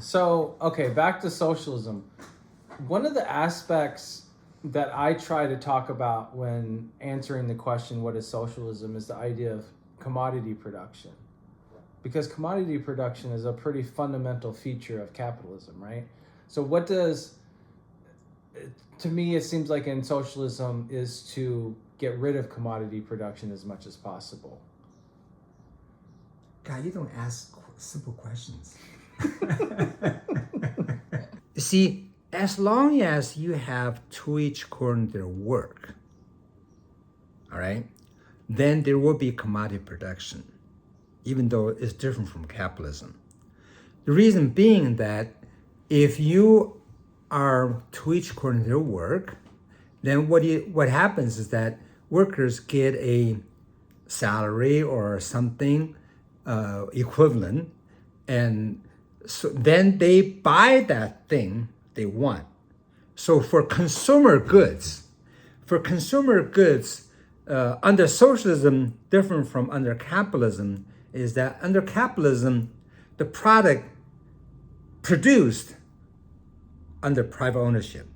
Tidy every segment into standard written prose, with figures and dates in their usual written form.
So, okay, back to socialism. One of the aspects that I try to talk about when answering the question, what is socialism, is the idea of commodity production. Because commodity production is a pretty fundamental feature of capitalism, right? So, to me, it seems like in socialism is to get rid of commodity production as much as possible. God, you don't ask simple questions. See, as long as you have to each according to their work, all right, then there will be commodity production, even though it's different from capitalism. The reason being that if you are to each according to their work, then what happens is that workers get a salary or something equivalent, and so then they buy that thing they want. So for consumer goods, under socialism, different from under capitalism, is that under capitalism, the product produced under private ownership,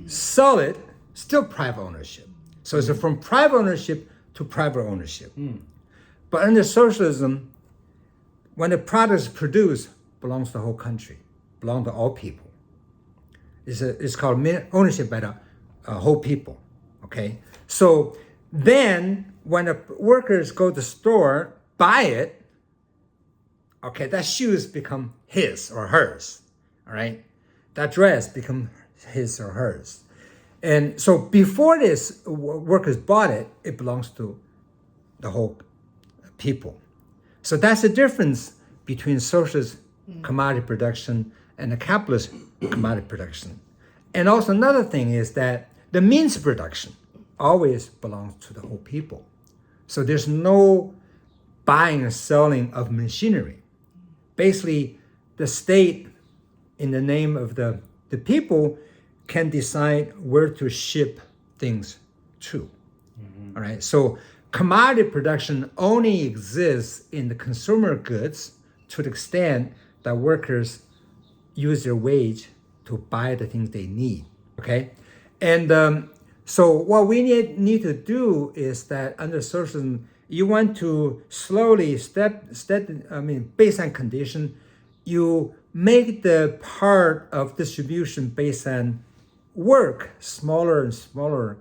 sell it, still private ownership. So it's from private ownership to private ownership. But under socialism, when the product is produced, belongs to the whole country, belongs to all people. It's called ownership by the whole people, okay? So then when the workers go to the store, buy it, okay, that shoes become his or hers, all right? That dress become his or hers. And so before this workers bought it, it belongs to the whole people. So that's the difference between socialist commodity production and the capitalist commodity production. And also another thing is that the means of production always belongs to the whole people. So there's no buying and selling of machinery. Basically, the state, in the name of the people, can decide where to ship things to. All right, so commodity production only exists in the consumer goods to the extent that workers use their wage to buy the things they need, okay? And so what we need to do is that under socialism, you want to slowly based on condition, you make the part of distribution based on work smaller and smaller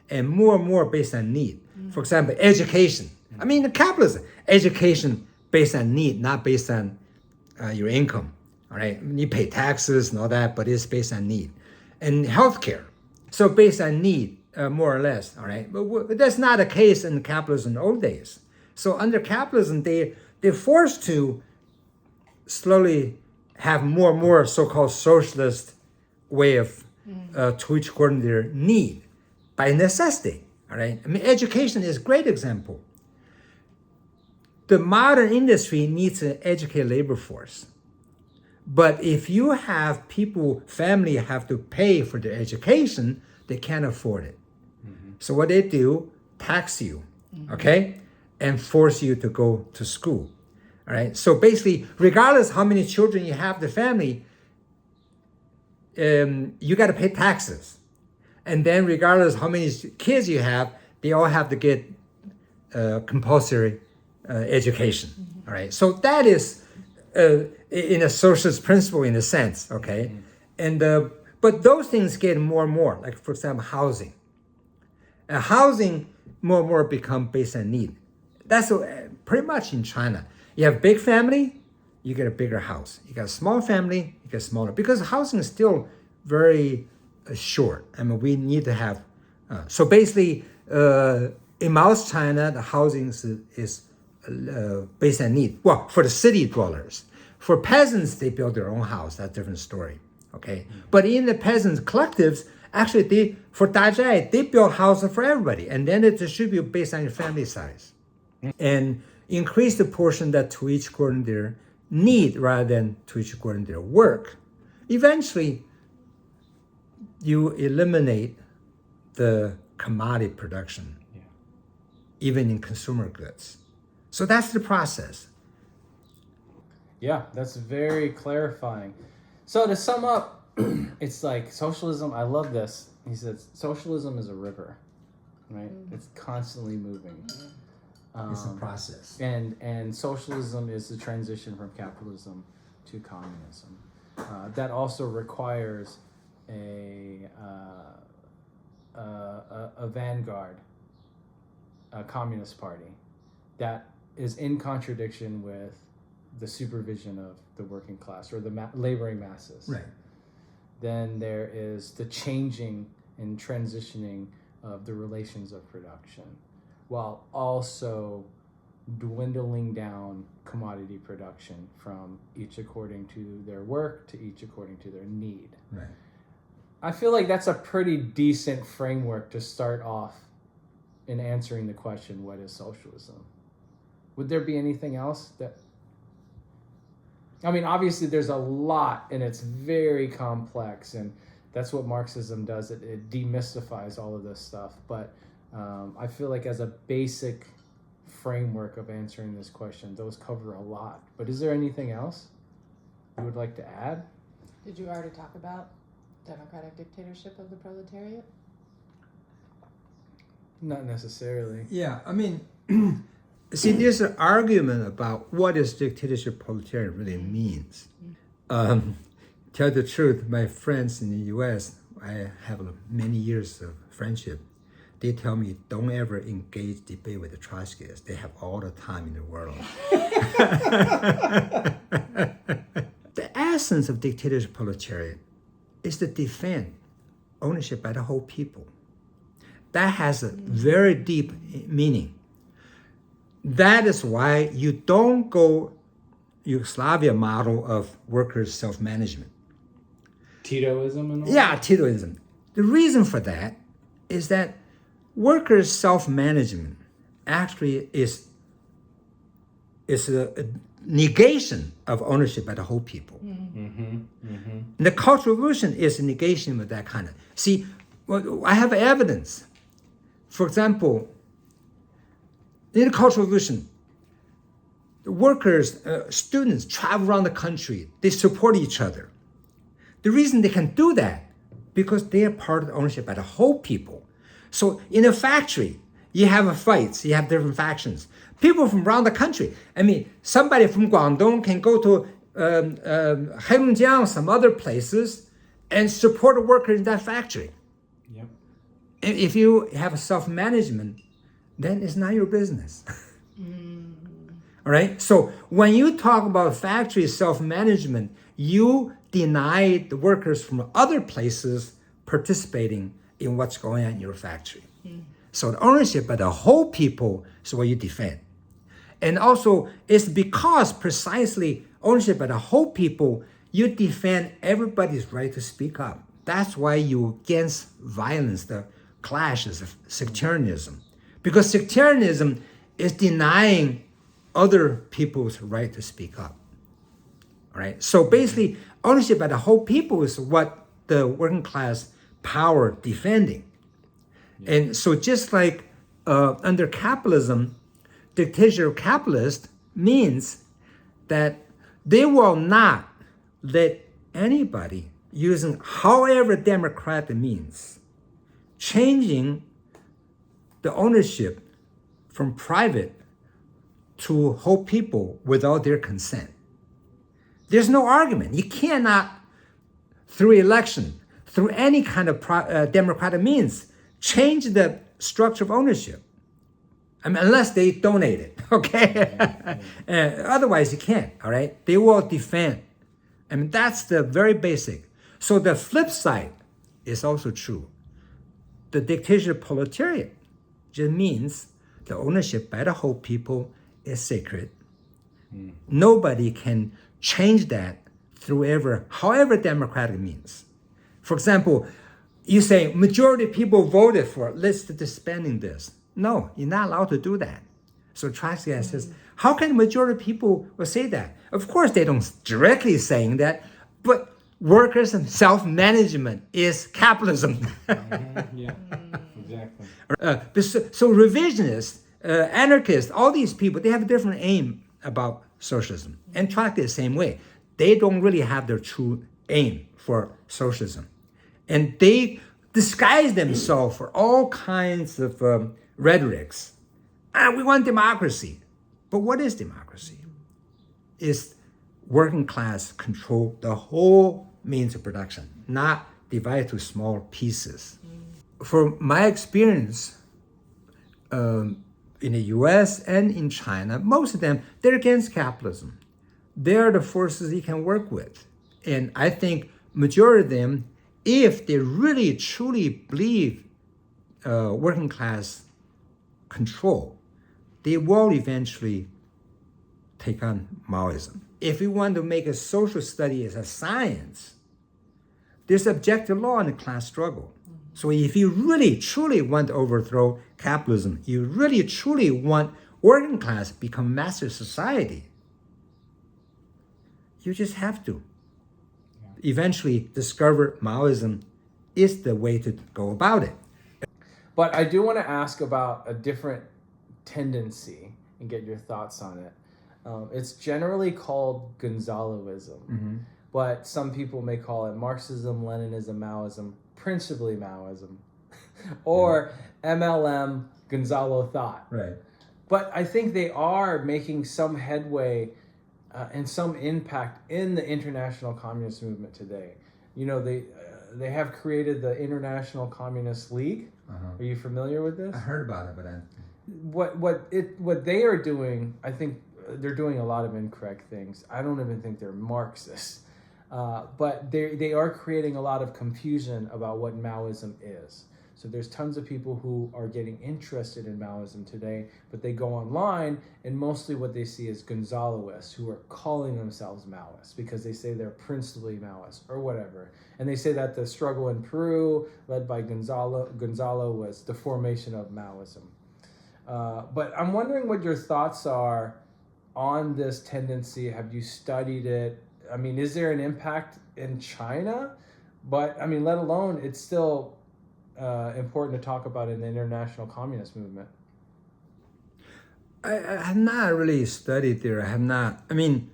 and more based on need. For example, education. I mean, capitalism, education based on need, not based on your income, all right? You pay taxes and all that, but it's based on need. And healthcare, so based on need, more or less, all right? But that's not the case in capitalism in the old days. So under capitalism, they're forced to slowly have more and more so-called socialist way of to each according to their need by necessity, all right? I mean, education is a great example. The modern industry needs an educated labor force. But if you have family have to pay for their education, they can't afford it. So what they do, tax you, okay? And force you to go to school, all right? So basically, regardless how many children you have, the family, you got to pay taxes. And then regardless how many kids you have, they all have to get compulsory education, all right? So that is in a socialist principle in a sense, okay? And but those things get more and more, like for example, housing. Housing more and more become based on need. That's pretty much in China. You have big family, you get a bigger house. You got a small family, you get smaller. Because housing is still very short. I mean, we need to have, so basically, in Mao's China, the housing is based on need. Well, for the city dwellers. For peasants, they build their own house. That's a different story, okay? But in the peasants' collectives, actually, for Dazhai, they build houses for everybody. And then they distribute based on your family size. And increase the portion that to each according to their need rather than to each according to their work. Eventually, you eliminate the commodity production, even in consumer goods. So that's the process. Yeah, that's very clarifying. So to sum up, it's like socialism, I love this. He says socialism is a river, right? It's constantly moving. It's a process. And socialism is the transition from capitalism to communism. That also requires a vanguard, a communist party that is in contradiction with the supervision of the working class or the laboring masses. Right. Then there is the changing and transitioning of the relations of production, while also dwindling down commodity production from each according to their work to each according to their need. Right. I feel like that's a pretty decent framework to start off in answering the question, what is socialism? Would there be anything else that... I mean, obviously there's a lot and it's very complex, and that's what Marxism does. It demystifies all of this stuff. But I feel like as a basic framework of answering this question, those cover a lot. But is there anything else you would like to add? Did you already talk about democratic dictatorship of the proletariat? Not necessarily. Yeah, I mean, see, there's an argument about what is dictatorship proletariat really means. Tell the truth, my friends in the U.S., I have many years of friendship. They tell me, don't ever engage debate with the Trotskyists. They have all the time in the world. The essence of dictatorship proletariat is to defend ownership by the whole people. That has a very deep meaning. That is why you don't go Yugoslavia model of workers' self-management. Titoism and all? Yeah, Titoism. The reason for that is that workers' self-management actually is a negation of ownership by the whole people. The Cultural Revolution is a negation of that kind of. See, well, I have evidence. For example, in the Cultural Revolution, the workers, students travel around the country. They support each other. The reason they can do that, because they are part of the ownership by the whole people. So in a factory, you have fights, you have different factions. People from around the country. I mean, somebody from Guangdong can go to Heilongjiang, some other places, and support a worker in that factory. Yep. And if you have a self-management, then it's not your business. All right? So when you talk about factory self-management, you deny the workers from other places participating in what's going on in your factory. So the ownership by the whole people is what you defend. And also, it's because precisely ownership by the whole people, you defend everybody's right to speak up. That's why you against violence, the clashes of sectarianism. Because sectarianism is denying other people's right to speak up. All right? So basically, ownership by the whole people is what the working class power defending. And so just like under capitalism, dictatorship capitalist means that they will not let anybody using however democratic means changing the ownership from private to whole people without their consent. There's no argument. You cannot, through election, through any kind of democratic means, change the structure of ownership. I mean, unless they donate it, okay? Otherwise, you can't, all right? They will defend. I mean, that's the very basic. So the flip side is also true. The dictatorship proletariat just means the ownership by the whole people is sacred. Nobody can change that through however democratic means. For example, you say majority of people voted for it, let's disbanding this. No, you're not allowed to do that. So Trotsky says, how can the majority of people will say that? Of course, they don't directly saying that, but workers and self-management is capitalism. Yeah, exactly. So revisionists, anarchists, all these people, they have a different aim about socialism. And Trotsky the same way. They don't really have their true aim for socialism. And they disguise themselves for all kinds of rhetorics. We want democracy. But what is democracy? It's working class control the whole means of production, not divide to small pieces. From my experience, in the US and in China, most of them, they're against capitalism. They're the forces you can work with. And I think majority of them, if they really truly believe working class control, they will eventually take on Maoism. If we want to make a social study as a science, there's objective law in the class struggle. So if you really truly want to overthrow capitalism, you really truly want working class to become master society, you just have to eventually discover Maoism is the way to go about it. But I do want to ask about a different tendency and get your thoughts on it. It's generally called Gonzaloism, but some people may call it Marxism, Leninism, Maoism, principally Maoism, or MLM, Gonzalo thought. Right. But I think they are making some headway and some impact in the international communist movement today. You know, they have created the International Communist League. Are you familiar with this? I heard about it, but What they are doing, I think they're doing a lot of incorrect things. I don't even think they're Marxists, but they are creating a lot of confusion about what Maoism is. So there's tons of people who are getting interested in Maoism today, but they go online and mostly what they see is Gonzaloists who are calling themselves Maoists because they say they're principally Maoists or whatever. And they say that the struggle in Peru led by Gonzalo was the formation of Maoism. But I'm wondering what your thoughts are on this tendency. Have you studied it? I mean, is there an impact in China? But I mean, let alone it's still important to talk about in the international communist movement. I have not really studied there. I have not. I mean,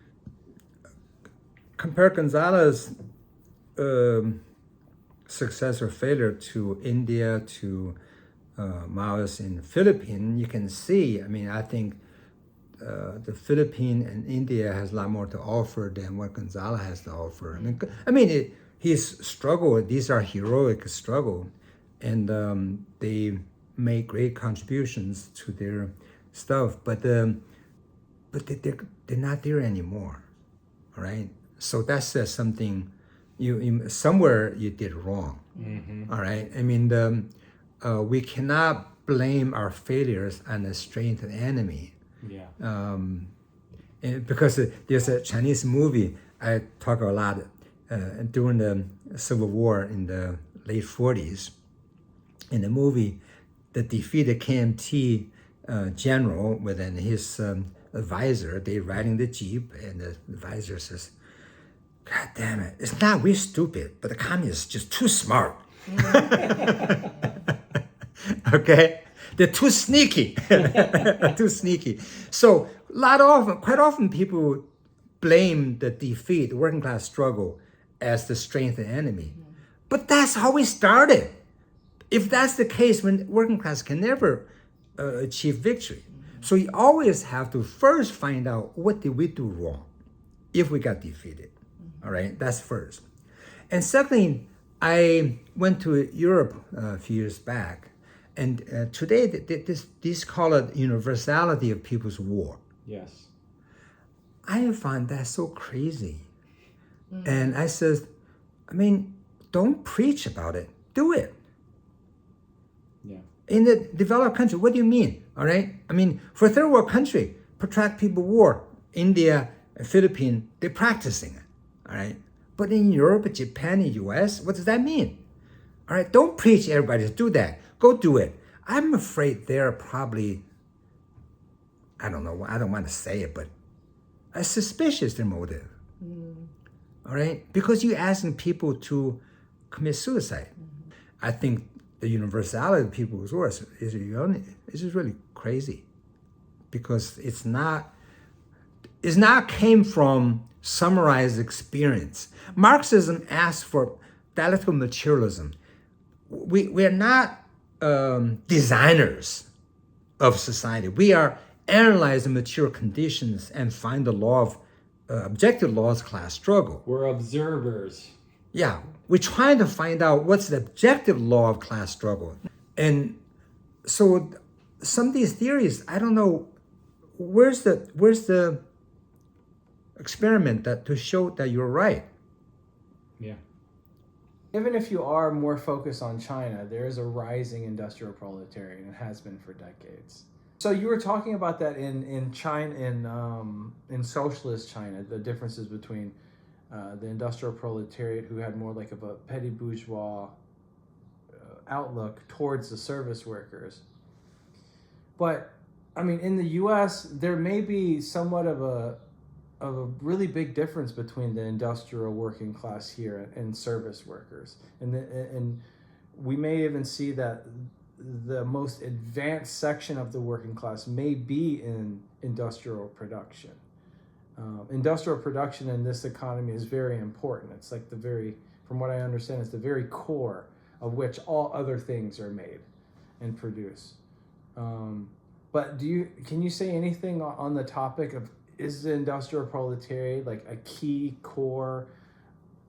compare Gonzalo's success or failure to India, to Maoist in the Philippines, you can see, I mean, I think the Philippines and India has a lot more to offer than what Gonzalo has to offer. I mean, his struggle, these are heroic struggle, and they make great contributions to their stuff, but they're not there anymore, all right? So that says something, you somewhere you did wrong, all right? I mean, we cannot blame our failures on the strength of the enemy. Yeah. And because there's a Chinese movie I talk a lot during the Civil War in the late 40s. In the movie, the defeated KMT general with his advisor, they riding the jeep, and the advisor says, "God damn it! It's not we're stupid, but the communists just too smart." Okay, they're too sneaky, too sneaky. So quite often, people blame the defeat, the working class struggle, as the strength of the enemy. But that's how we started. If that's the case, when working class can never achieve victory. So you always have to first find out what did we do wrong if we got defeated. All right, that's first. And secondly, I went to Europe a few years back, and today this call it universality of people's war. Yes. I find that so crazy. And I says, I mean, don't preach about it, do it. Yeah. In the developed country, what do you mean? All right. I mean, for a third world country, protract people war, India, Philippines, they're practicing it. All right. But in Europe, Japan, and US, what does that mean? All right. Don't preach everybody to do that. Go do it. I'm afraid they're probably, I don't know, I don't want to say it, but suspicious their motive. All right. Because you're asking people to commit suicide. I think the universality of people's wars is really crazy, because it's is not came from summarized experience. Marxism asks for dialectical materialism. We are not designers of society. We are analyzing material conditions and find the law of objective laws of class struggle. We're observers. Yeah, we're trying to find out what's the objective law of class struggle. And so some of these theories, I don't know, where's the experiment to show that you're right? Yeah. Even if you are more focused on China, there is a rising industrial proletariat, and it has been for decades. So you were talking about that in China, in socialist China, the differences between the industrial proletariat, who had more like of a petty bourgeois outlook towards the service workers. But I mean, in the U.S., there may be somewhat of a really big difference between the industrial working class here and service workers, and we may even see that the most advanced section of the working class may be in industrial production. Industrial production in this economy is very important. It's like from what I understand, it's the very core of which all other things are made and produced. But can you say anything on the topic of, is the industrial proletariat like a key core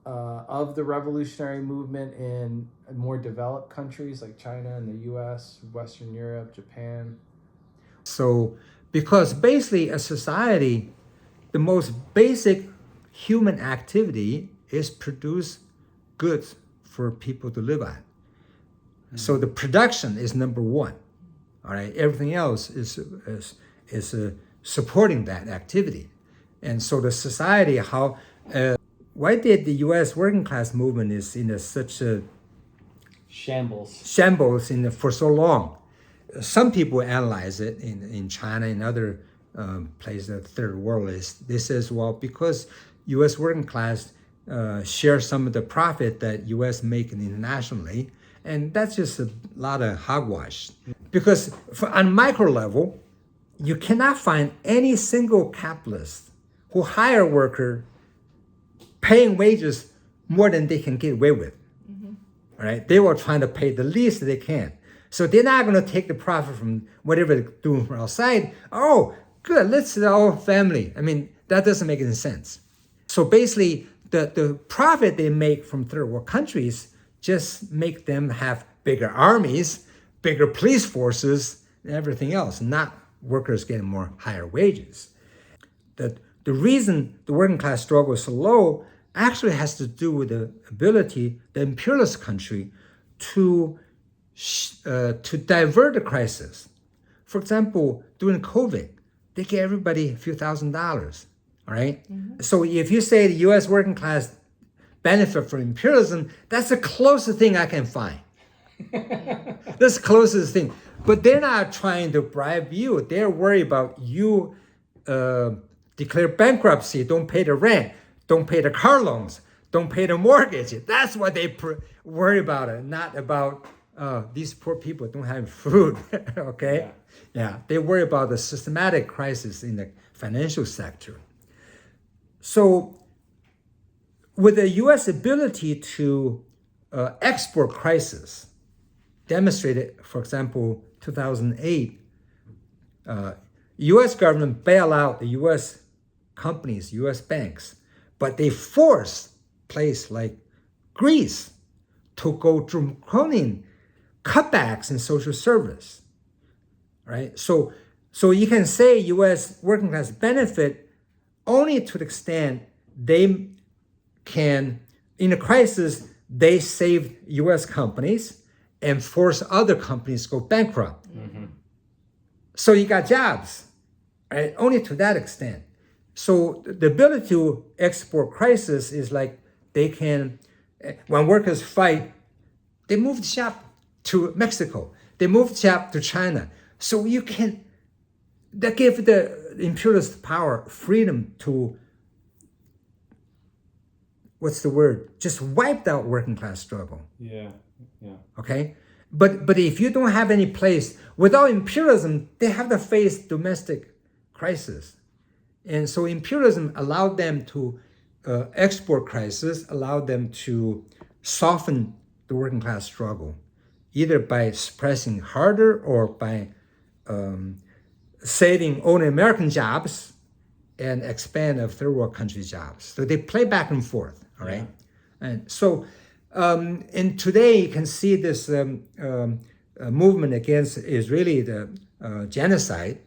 of the revolutionary movement in more developed countries like China and the US, Western Europe, Japan? So, because basically a society, the most basic human activity is produce goods for people to live on. Mm-hmm. So the production is number one. All right, everything else is supporting that activity. And so the society, why did the U.S. working class movement is in such a shambles for so long? Some people analyze it in China and other places, the third world, they says, well, because U.S. working class share some of the profit that U.S. make internationally, and that's just a lot of hogwash. Because on micro level, you cannot find any single capitalist who hire a worker paying wages more than they can get away with. Mm-hmm. All right? They were trying to pay the least they can. So they're not going to take the profit from whatever they're doing from outside. Oh, good, let's all family. I mean, that doesn't make any sense. So basically, the profit they make from third world countries just make them have bigger armies, bigger police forces, and everything else, not workers getting more higher wages. The reason the working class struggle is so low actually has to do with the ability, the imperialist country, to divert the crisis. For example, during COVID, they gave everybody a few $1,000s, all right? Mm-hmm. So if you say the U.S. working class benefit from imperialism, that's the closest thing I can find. That's the closest thing. But they're not trying to bribe you. They're worried about you declare bankruptcy, don't pay the rent, don't pay the car loans, don't pay the mortgage. That's what they worry about, it, not about these poor people don't have food, okay? Yeah, they worry about the systematic crisis in the financial sector. So with the U.S. ability to export crisis, demonstrated, for example, 2008, U.S. government bailed out the U.S. companies, U.S. banks, but they forced places like Greece to go draconian cutbacks in social service, right? So you can say U.S. working class benefit only to the extent they can, in a crisis, they saved U.S. companies and force other companies to go bankrupt. Mm-hmm. So you got jobs, right? Only to that extent. So the ability to export crisis is like they can, when workers fight, they move the shop to Mexico. They move the shop to China. So you can, that give the imperialist power freedom to, what's the word? Just wiped out working class struggle. Yeah. Okay? But if you don't have any place, without imperialism, they have to face domestic crisis. And so imperialism allowed them to export crisis, allowed them to soften the working class struggle, either by suppressing harder or by saving only American jobs and expand of third world country jobs. So they play back and forth, all right? And so, and today you can see this movement against Israeli genocide.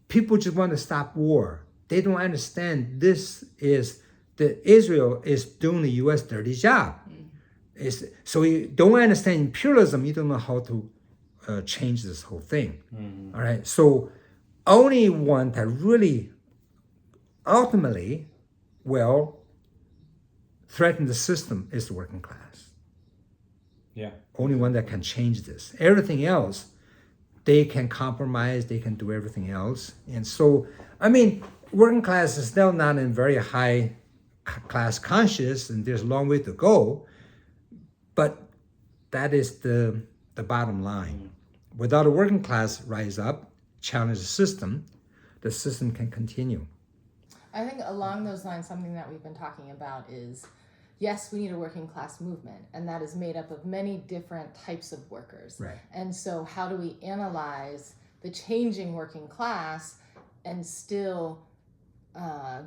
People just want to stop war. They don't understand this is that Israel is doing the U.S. dirty job. So you don't understand imperialism, you don't know how to change this whole thing. All right. So only one that really ultimately will threaten the system is the working class. Yeah. Only one that can change this. Everything else, they can compromise, they can do everything else. And so, I mean, working class is still not in very high class conscious, and there's a long way to go. But that is the bottom line. Without a working class rise up, challenge the system can continue. I think along those lines, something that we've been talking about is, yes, we need a working class movement, and that is made up of many different types of workers. Right. And so how do we analyze the changing working class and still,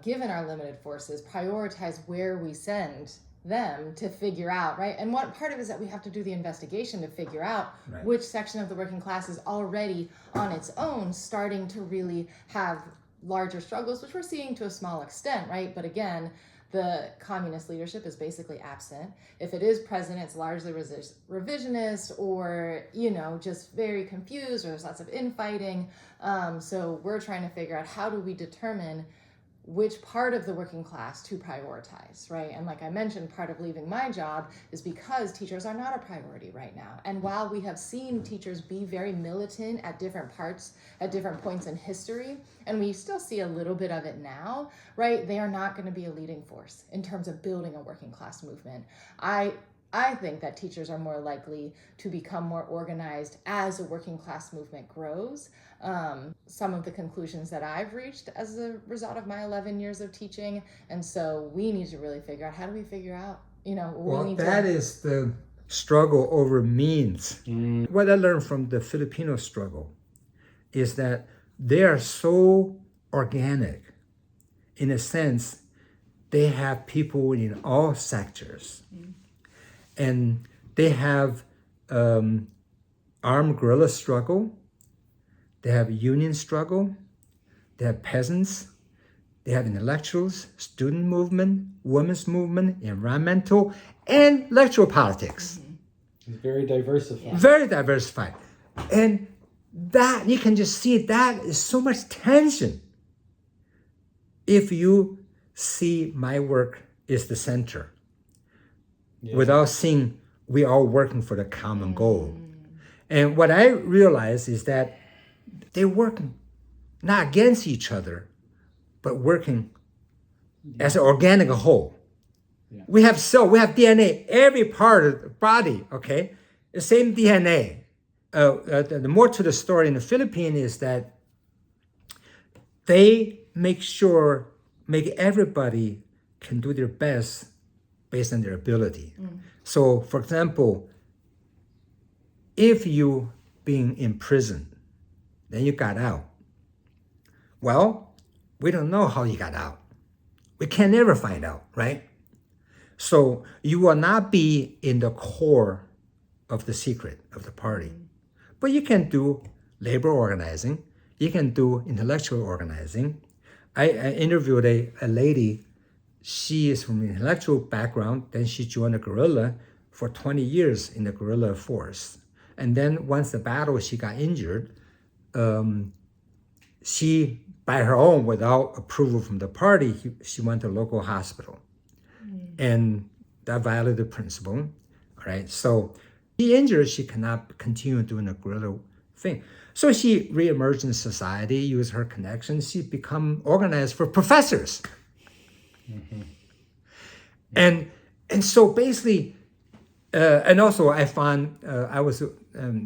given our limited forces, prioritize where we send them to figure out, right? And one part of it is that we have to do the investigation to figure out which section of the working class is already on its own starting to really have larger struggles, which we're seeing to a small extent, right? But again, the communist leadership is basically absent. If it is present, it's largely revisionist or, just very confused, or there's lots of infighting. So we're trying to figure out, how do we determine which part of the working class to prioritize, right? And like I mentioned, part of leaving my job is because teachers are not a priority right now. And while we have seen teachers be very militant at different points in history, and we still see a little bit of it now, right? They are not going to be a leading force in terms of building a working class movement. I think that teachers are more likely to become more organized as a working class movement grows. Some of the conclusions that I've reached as a result of my 11 years of teaching. And so we need to really figure out, how do we figure out, that is the struggle over means. What I learned from the Filipino struggle is that they are so organic. In a sense, they have people in all sectors. And they have armed guerrilla struggle, they have union struggle, they have peasants, they have intellectuals, student movement, women's movement, environmental, and electoral politics. It's very diversified. Yeah. Very diversified. And that, you can just see that is so much tension. If you see my work is the center, without seeing we are working for the common goal. And what I realize is that they're working not against each other, but working as an organic whole. Yeah. We have cell, we have DNA, every part of the body, okay? The same DNA. The more to the story in the Philippines is that they make everybody can do their best based on their ability. So, for example, if you being in prison, then you got out. Well, we don't know how you got out. We can never find out, right? So you will not be in the core of the secret of the party. But you can do labor organizing. You can do intellectual organizing. I interviewed a lady. She is from an intellectual background. Then she joined the guerrilla for 20 years in the guerrilla force. And then once the battle, she got injured. She, by her own, without approval from the party, she went to a local hospital. And that violated the principle, all right? So she injured, she cannot continue doing the guerrilla thing. So she reemerged in society, used her connections. She become organized for professors. And so basically, and also I found, I was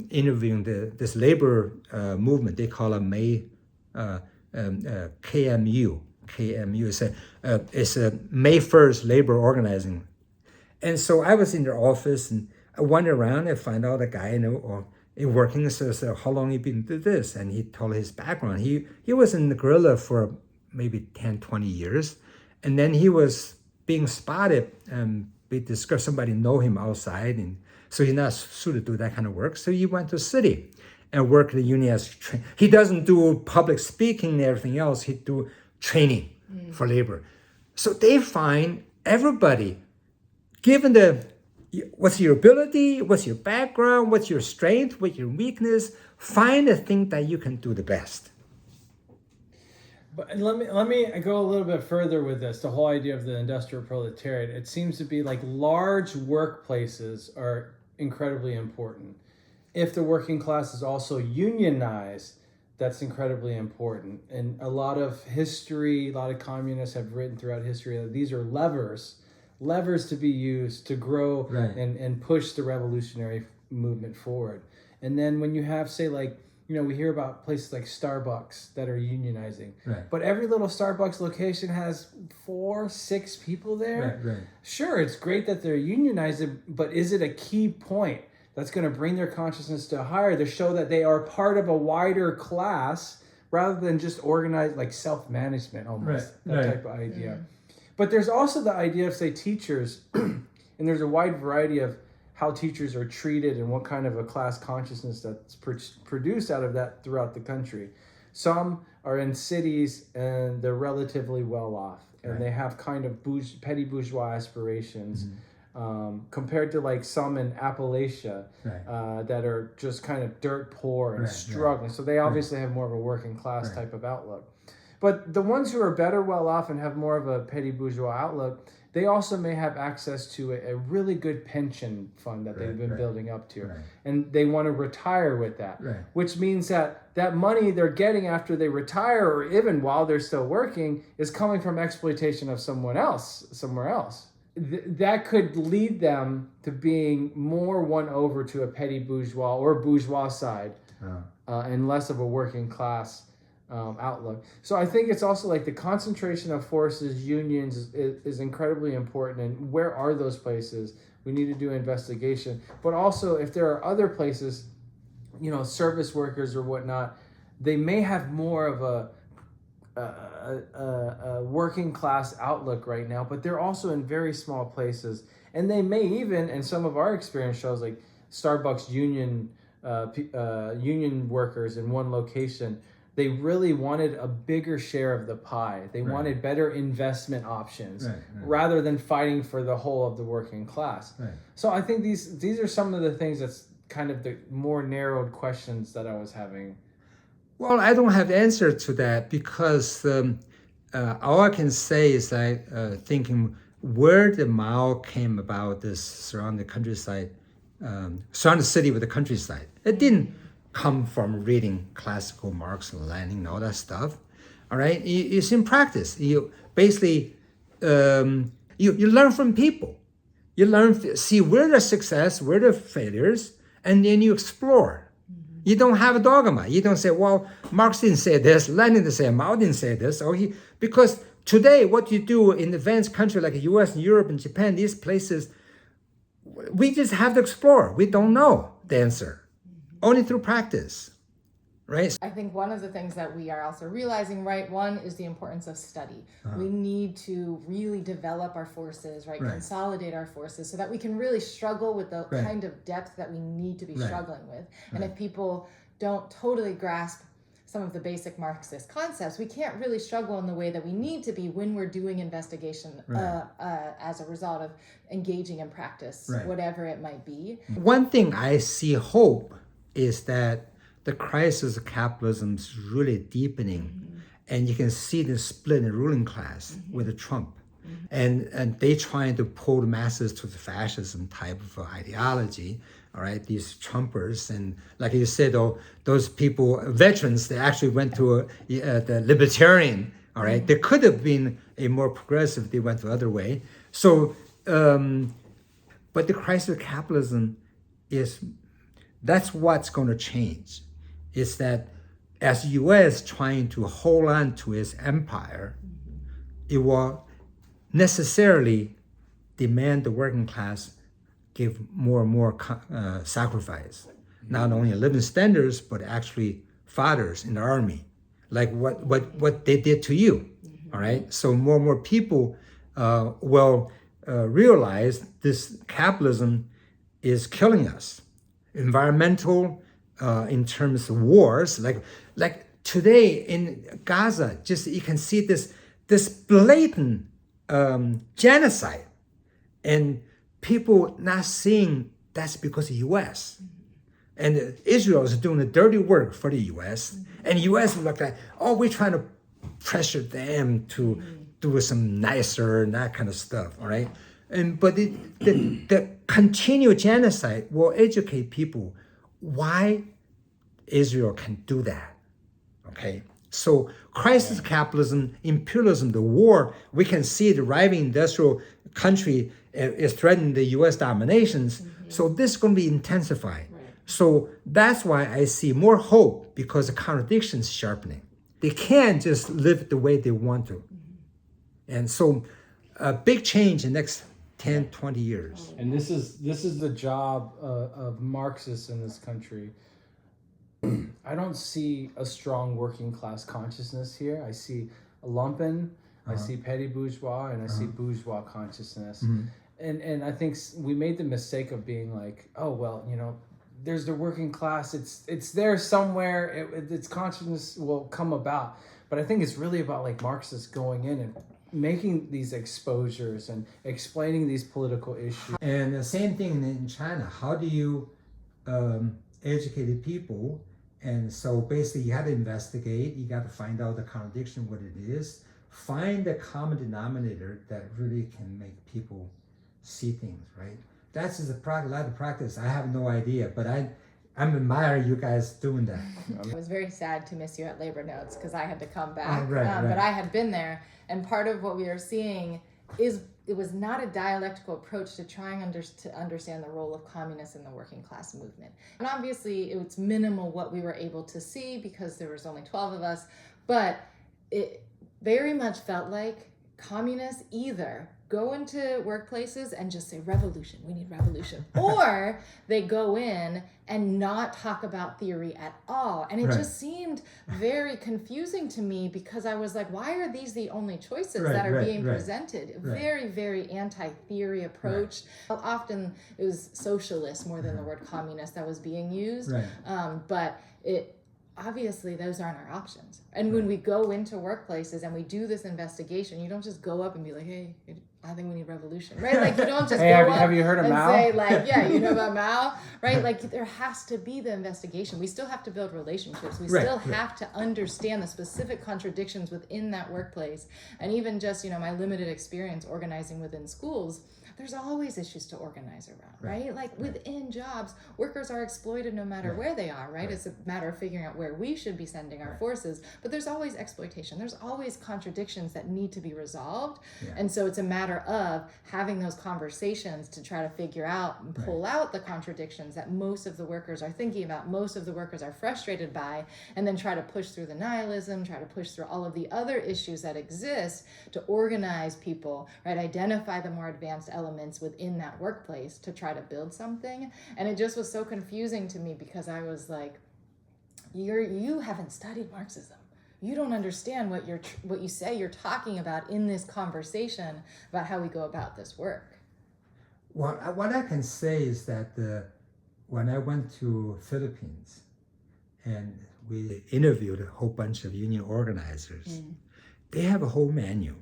interviewing this labor movement, they call it KMU, KMU. It's a May 1st labor organizing. And so I was in their office and I wandered around and find out a guy, working, so how long you been doing this? And he told his background. He was in the guerrilla for maybe 10, 20 years. And then he was being spotted and we discovered somebody know him outside. And so he's not suited to do that kind of work. So he went to the city and worked at the union as he doesn't do public speaking and everything else. He do training for labor. So they find everybody, given what's your ability, what's your background, what's your strength, what's your weakness, find the thing that you can do the best. But let me go a little bit further with this, the whole idea of the industrial proletariat. It seems to be like large workplaces are incredibly important. If the working class is also unionized, that's incredibly important. And a lot of history, a lot of communists have written throughout history that these are levers to be used to grow and push the revolutionary movement forward. And then when you have, say, like, we hear about places like Starbucks that are unionizing, but every little Starbucks location has 4-6 people there. Sure, it's great that they're unionizing, but is it a key point that's going to bring their consciousness to higher, to show that they are part of a wider class rather than just organized, like self-management almost, type of idea. But there's also the idea of, say, teachers, and there's a wide variety of how teachers are treated and what kind of a class consciousness that's produced out of that throughout the country. Some are in cities and they're relatively well off, and they have kind of petty bourgeois aspirations, compared to like some in Appalachia that are just kind of dirt poor and struggling. So they obviously have more of a working class type of outlook. But the ones who are better well off and have more of a petty bourgeois outlook, they also may have access to a really good pension fund that they've been building up to. And they want to retire with that, which means that money they're getting after they retire, or even while they're still working, is coming from exploitation of someone else, somewhere else. That could lead them to being more won over to a petty bourgeois or bourgeois side, and less of a working class outlook. So I think it's also like the concentration of forces, unions is incredibly important. And where are those places? We need to do investigation. But also, if there are other places, service workers or whatnot, they may have more of a working class outlook right now, but they're also in very small places. And they may even, and some of our experience shows, like Starbucks union workers in one location, they really wanted a bigger share of the pie. They wanted better investment options rather than fighting for the whole of the working class. So I think these are some of the things that's kind of the more narrowed questions that I was having. Well, I don't have the answer to that because all I can say is thinking where the Mao came about this surround the countryside, surround the city with the countryside. It didn't come from reading classical Marx and Lenin and all that stuff. All right, it's in practice. You basically you learn from people. You see where the success, where the failures, and then you explore. You don't have a dogma. You don't say, well, Marx didn't say this, Lenin didn't say, Mao didn't say this, because today what you do in advanced countries like the U.S. and Europe and Japan, these places, we just have to explore. We don't know the answer. Only through practice, right? I think one of the things that we are also realizing, one is the importance of study. We need to really develop our forces, consolidate our forces so that we can really struggle with the kind of depth that we need to be struggling with. And if people don't totally grasp some of the basic Marxist concepts, we can't really struggle in the way that we need to be when we're doing investigation as a result of engaging in practice, whatever it might be. One thing I see hope is that the crisis of capitalism is really deepening, and you can see the split in the ruling class with Trump, and they trying to pull the masses to the fascism type of ideology. All right, these Trumpers, and like you said, those people, veterans, they actually went to the libertarian. All right, they could have been a more progressive. They went the other way. So, but the crisis of capitalism that's what's going to change. Is that as U.S. trying to hold on to its empire, it will necessarily demand the working class give more and more sacrifice, not only living standards, but actually fathers in the army, like what they did to you, all right? So more and more people will realize this capitalism is killing us. Environmental, in terms of wars, like today in Gaza, just you can see this blatant genocide, and people not seeing that's because of U.S. And Israel is doing the dirty work for the U.S. And U.S. look like, oh, we're trying to pressure them to do some nicer and that kind of stuff, all right? But the continued genocide will educate people why Israel can do that, okay? So crisis capitalism, imperialism, the war, we can see the rising industrial country is threatening the U.S. dominations. So this is going to be intensified. Right. So that's why I see more hope, because the contradictions sharpening. They can't just live the way they want to. And so a big change in the next 10, 20 years. And this is the job of Marxists in this country. I don't see a strong working class consciousness here. I see a lumpen, I see petty bourgeois, and I see bourgeois consciousness. And I think we made the mistake of being like, oh, well, you know, there's the working class. It's there somewhere. Its consciousness will come about. But I think it's really about like Marxists going in and making these exposures and explaining these political issues. And the same thing in China. How do you educate people? And so basically you have to investigate, you got to find out the contradiction, what it is, find the common denominator that really can make people see things, right? That's just a lot of practice. I have no idea, but I'm admire you guys doing that. I was very sad to miss you at Labor Notes because I had to come back, right. But I had been there, and part of what we are seeing is it was not a dialectical approach to trying to understand the role of communists in the working class movement. And obviously, it's minimal what we were able to see because there was only 12 of us, but it very much felt like communists either go into workplaces and just say revolution, we need revolution, or they go in and not talk about theory at all. And it just seemed very confusing to me because I was like, why are these the only choices that are being presented? Very, very anti-theory approach. Often it was socialist more than the word communist that was being used. But obviously those aren't our options. And when we go into workplaces and we do this investigation, you don't just go up and be like, hey, I think we need revolution, right? Like you don't just hey, go have you heard of and Mao? say like, yeah, you know about Mao, right? Like there has to be the investigation. We still have to build relationships. We still have to understand the specific contradictions within that workplace. And even just, you know, my limited experience organizing within schools, there's always issues to organize around, right? Like within jobs, workers are exploited no matter where they are, right? It's a matter of figuring out where we should be sending our forces, but there's always exploitation. There's always contradictions that need to be resolved. And so it's a matter of having those conversations to try to figure out and pull out the contradictions that most of the workers are thinking about, most of the workers are frustrated by, and then try to push through the nihilism, try to push through all of the other issues that exist to organize people, right? Identify the more advanced elements within that workplace to try to build something. And it just was so confusing to me because I was like, you haven't studied Marxism. You don't understand what you say you're talking about in this conversation about how we go about this work. Well, what I can say is that when I went to Philippines and we interviewed a whole bunch of union organizers, they have a whole menu.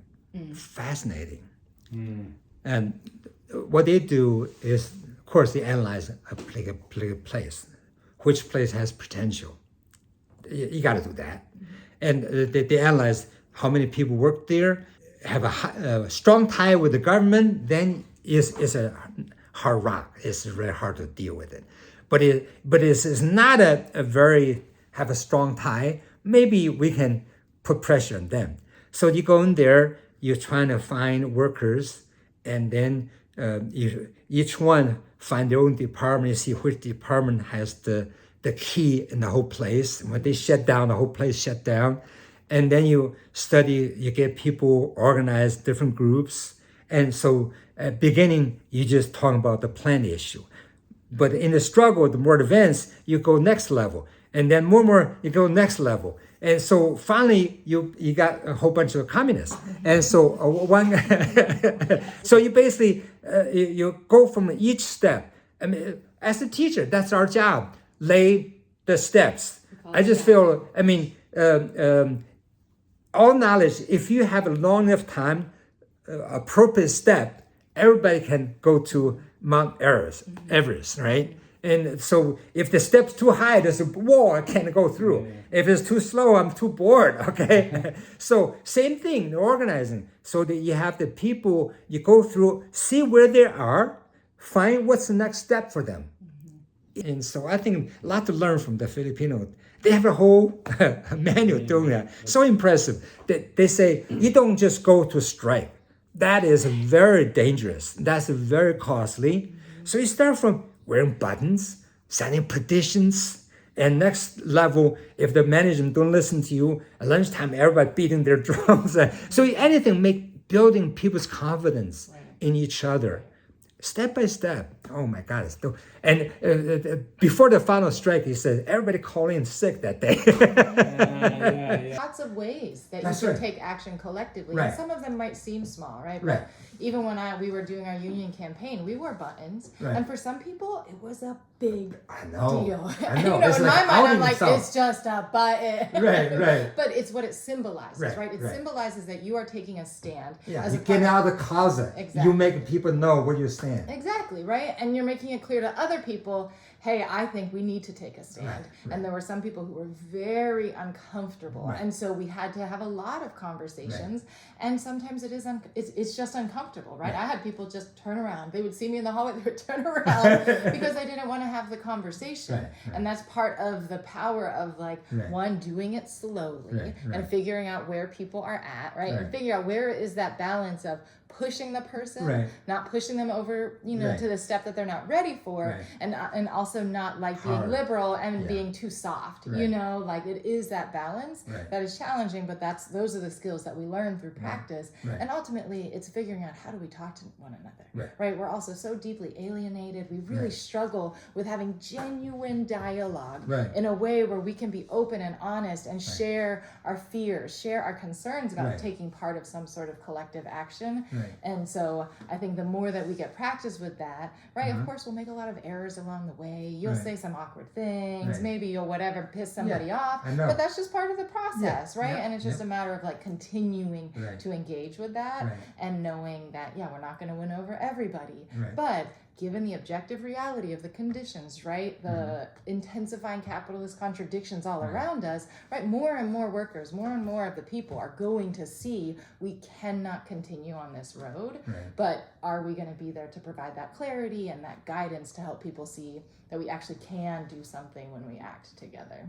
Fascinating. And what they do is, of course, they analyze a particular place. Which place has potential? You got to do that. And they analyze how many people work there, have a strong tie with the government, then it's a hard rock. It's very hard to deal with it. But it's not a very, have a strong tie. Maybe we can put pressure on them. So you go in there, you're trying to find workers, and then each one find their own department, you see which department has the key in the whole place. When they shut down, the whole place shut down. and then you study, you get people organized, different groups. And so at beginning, you just talk about the plant issue. But in the struggle, the more advanced, you go next level. And then more, you go next level. And so finally, you got a whole bunch of communists. And so so you basically, you go from each step. I mean, as a teacher, that's our job. Lay the steps. I just feel, I mean, all knowledge, if you have a long enough time, appropriate step, everybody can go to Mount Everest, right? And so if the step's too high, there's a wall I can't go through. If it's too slow, I'm too bored, okay? So same thing, organizing. So that you have the people, you go through, see where they are, find what's the next step for them. And so I think a lot to learn from the Filipino. They have a whole manual doing that. So impressive. They say, you don't just go to strike. That is very dangerous. That's very costly. So you start from wearing buttons, signing petitions, and next level, if the management don't listen to you, at lunchtime, everybody beating their drums. So anything building people's confidence in each other. Step by step. Oh my God. And before the final strike, he said, everybody call in sick that day. Lots of ways that That's you can right. take action collectively. Right. And some of them might seem small, right? Right. But even when we were doing our union campaign, we wore buttons. Right. And for some people, it was a big I know. deal. I know. You know, It's in like my mind, I'm outing like, yourself. it's just a button. Right. But it's what it symbolizes, right? It right. symbolizes that you are taking a stand. Yeah, as you a get part out of the closet. Exactly. You make people know where you stand. Exactly, right? And you're making it clear to other people, hey, I think we need to take a stand. Right. And there were some people who were very uncomfortable. Right. And so we had to have a lot of conversations. And sometimes it's just uncomfortable, right? I had people just turn around. They would see me in the hallway, they would turn around because I didn't want to have the conversation. Right. And that's part of the power of one, doing it slowly and figuring out where people are at, right? And figuring out where is that balance of pushing the person, not pushing them over, to the step that they're not ready for, and also not being liberal and being too soft. It is that balance that is challenging, but those are the skills that we learn through practice. And ultimately, it's figuring out how do we talk to one another, right? We're also so deeply alienated. We really struggle with having genuine dialogue in a way where we can be open and honest and share our fears, share our concerns about taking part of some sort of collective action. And so I think the more that we get practice with that, of course, we'll make a lot of errors along the way. You'll say some awkward things. Maybe you'll piss somebody off. But that's just part of the process, right? And it's just a matter of continuing to engage with that and knowing that, we're not going to win over everybody. But given the objective reality of the conditions, the intensifying capitalist contradictions all around us, more and more workers, more and more of the people are going to see we cannot continue on this road, but are we going to be there to provide that clarity and that guidance to help people see that we actually can do something when we act together?